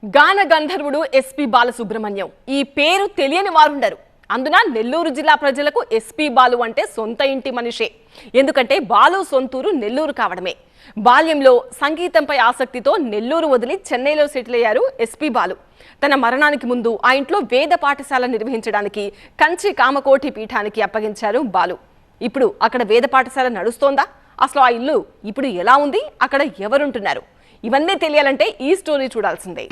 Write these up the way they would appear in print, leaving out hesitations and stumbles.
గాన గంధర్వుడు ఎస్పీ బాలసుబ్రహ్మణ్యం ఈ పేరు తెలియని వారుండరు. అందున నెల్లూరు జిల్లా ప్రజలకు ఎస్పీ బాలు అంటే సొంత ఇంటి మనిషే. ఎందుకంటే బాలు సొంతూరు నెల్లూరు కావడమే. బాల్యంలో సంగీతంపై ఆసక్తితో నెల్లూరు వదిలి చెన్నైలో సెటిల్ అయ్యారు ఎస్పీ బాలు. తన మరణానికి ముందు ఆ ఇంట్లో వేద పాఠశాల నిర్వహించడానికి కంచి కామకోటి పీఠానికి అప్పగించారు బాలు. ఇప్పుడు అక్కడ వేద పాఠశాల నడుస్తోందా? అసలు ఆ ఇల్లు ఇప్పుడు ఎలా ఉంది? అక్కడ ఎవరుంటున్నారు? ఇవన్నీ తెలియాలంటే ఈ స్టోరీ చూడాల్సిందే.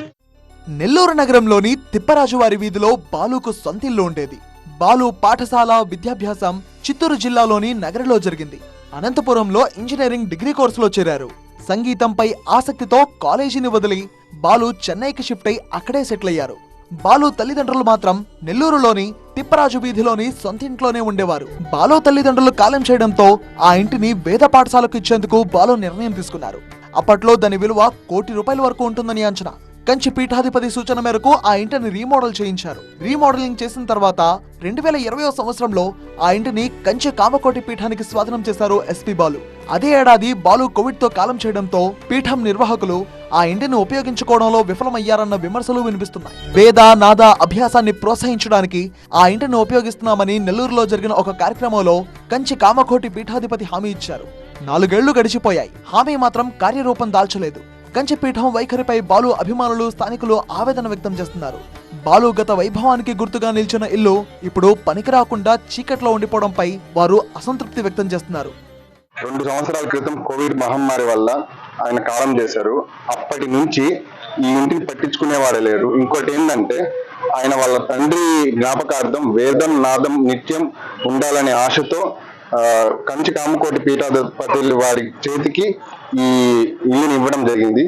నెల్లూరు నగరంలోని తిప్పరాజువారి వీధిలో బాలుకు సొంతిల్లు ఉండేది. బాలు పాఠశాల విద్యాభ్యాసం చిత్తూరు జిల్లాలోని నగరిలో జరిగింది. అనంతపురంలో ఇంజనీరింగ్ డిగ్రీ కోర్సులో చేరారు. సంగీతంపై ఆసక్తితో కాలేజీని వదిలి బాలు చెన్నైకి షిఫ్ట్ అయి అక్కడే సెటిల్ అయ్యారు. బాలు తల్లిదండ్రులు మాత్రం నెల్లూరులోని తిప్పరాజు వీధిలోని సొంతింట్లోనే ఉండేవారు. బాలు తల్లిదండ్రులు కాలం చేయడంతో ఆ ఇంటిని వేద పాఠశాలకు ఇచ్చేందుకు బాలు నిర్ణయం తీసుకున్నారు. అప్పట్లో దాని విలువ ₹1 కోటి వరకు ఉంటుందని అంచనా. కంచి పీఠాధిపతి సూచన మేరకు ఆ ఇంటిని రీమోడల్ చేయించారు. రీమోడలింగ్ చేసిన తర్వాత 2020 సంవత్సరంలో ఆ ఇంటిని కంచి కామకోటి పీఠానికి స్వాధీనం చేశారు ఎస్పీ బాలు. అదే ఏడాది బాలు కోవిడ్ తో కాలం చేయడంతో పీఠం నిర్వాహకులు ఆ ఇంటిని ఉపయోగించుకోవడంలో విఫలమయ్యారన్న విమర్శలు వినిపిస్తున్నాయి. వేద నాద అభ్యాసాన్ని ప్రోత్సహించడానికి ఆ ఇంటిని ఉపయోగిస్తున్నామని నెల్లూరులో జరిగిన ఒక కార్యక్రమంలో కంచి కామకోటి పీఠాధిపతి హామీ ఇచ్చారు. 4 ఏళ్లు గడిచిపోయాయి. హామీ మాత్రం కార్యరూపం దాల్చలేదు. కంచిపీఠం వైఖరిపై బాలు అభిమానులు స్థానికులు ఆవేదన వ్యక్తం చేస్తున్నారు. బాలు గత వైభవానికి గుర్తుగా నిలిచిన ఇల్లు ఇప్పుడు పనికిరాకుండా చీకట్లో ఉండిపోవడంపై వారు అసంతృప్తి వ్యక్తం చేస్తున్నారు. 2 సంవత్సరాల క్రితం కోవిడ్ మహమ్మారి వల్ల ఆయన కాలం చేశారు. అప్పటి నుంచి ఈ ఇంటిని పట్టించుకునేవాడే లేరు. ఇంకోటి ఏంటంటే ఆయన వాళ్ళ తండ్రి జ్ఞాపకార్థం వేదం నాదం నిత్యం ఉండాలనే ఆశతో కంచి కామకోటి పీఠాధిపతుల వారి చేతికి ఈ ఇల్లుని ఇవ్వడం జరిగింది.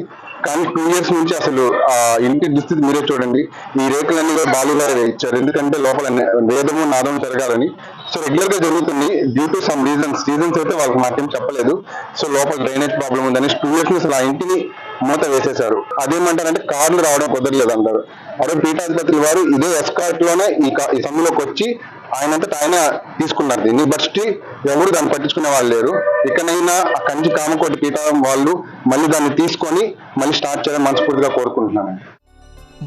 కానీ 2 years నుంచి అసలు ఆ ఇంటి దుస్థితి మీరే చూడండి. ఈ రేకులన్నీ కూడా బాలు గారే ఇచ్చారు. ఎందుకంటే లోపల వేదము నాదం జరగాలని. సో రెగ్యులర్ గా జరుగుతుంది. డ్యూ టు సమ్ రీజన్స్ అయితే వాళ్ళకి మాకేం చెప్పలేదు. సో లోపల డ్రైనేజ్ ప్రాబ్లం ఉందని 2 years నుంచి ఆ ఇంటిని మూత వేసేశారు. అదేమంటారంటే కార్లు రావడం కుదరలేదు అంటారు. అదే పీఠాధిపతుల వారు ఇదే ఎస్కార్ట్ లోనే ఈ సమ్మెలోకి వచ్చి ఆయనంతటా ఆయన తీసుకున్నారు దీన్ని. బట్ స్టిల్ ఎవరు దాన్ని పట్టించుకునే వాళ్ళు లేరు. ఇకనైనా ఆ కంచి కామకోటి పీఠం వాళ్ళు మళ్ళీ దాన్ని తీసుకొని మళ్ళీ స్టార్ట్ చేయడం మనస్ఫూర్తిగా కోరుకుంటున్నాను.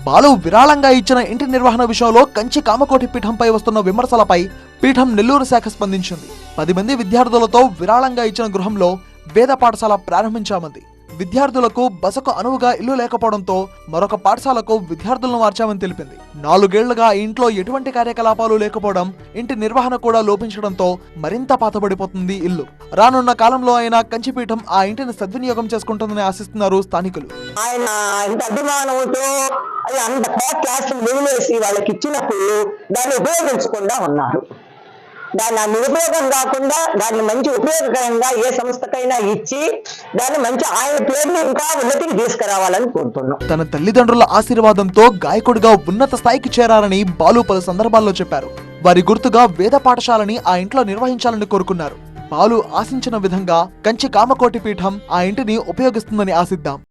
బాలు విరాళంగా ఇచ్చిన ఇంటి నిర్వహణ విషయంలో కంచి కామకోటి పీఠంపై వస్తున్న విమర్శలపై పీఠం నెల్లూరు శాఖ స్పందించింది. 10 మంది విద్యార్థులతో విరాళంగా ఇచ్చిన గృహంలో వేద పాఠశాల ప్రారంభించామంది. విద్యార్థులకు బసకు అనువుగా ఇల్లు లేకపోవడంతో మరొక పాఠశాలకు విద్యార్థులను మార్చామని తెలిపింది. 4 ఏళ్లుగా ఇంట్లో ఎటువంటి కార్యకలాపాలు లేకపోవడం, ఇంటి నిర్వహణ కూడా లోపించడంతో మరింత పాతబడిపోతుంది ఇల్లు. రానున్న కాలంలో అయినా కంచిపీఠం ఆ ఇంటిని సద్వినియోగం చేసుకుంటుందని ఆశిస్తున్నారు స్థానికులు. ఆయన ఇంత అభిమానంతో అంత క్లాసులు వదిలేసి వాళ్ళకి ఇచ్చినప్పుడు దాన్ని ఉపయోగించకుండా ఉన్నారు. దాన్ని నిరుపయోగం కాకుండా దాన్ని మంచి ఉపయోగకరంగా ఏ సంస్థకైనా ఇచ్చి దాన్ని మంచి ఆయన పేరుని ఇంకా ఉన్నతికి తీసుకురావాలని కోరుతున్నాం. తన తల్లిదండ్రుల ఆశీర్వాదంతో గాయకుడిగా ఉన్నత స్థాయికి చేరారని బాలు పలు సందర్భాల్లో చెప్పారు. వారి గుర్తుగా వేద పాఠశాలని ఆ ఇంట్లో నిర్వహించాలని కోరుకున్నారు. బాలు ఆశించిన విధంగా కంచి కామకోటి పీఠం ఆ ఇంటిని ఉపయోగిస్తుందని ఆశిద్దాం.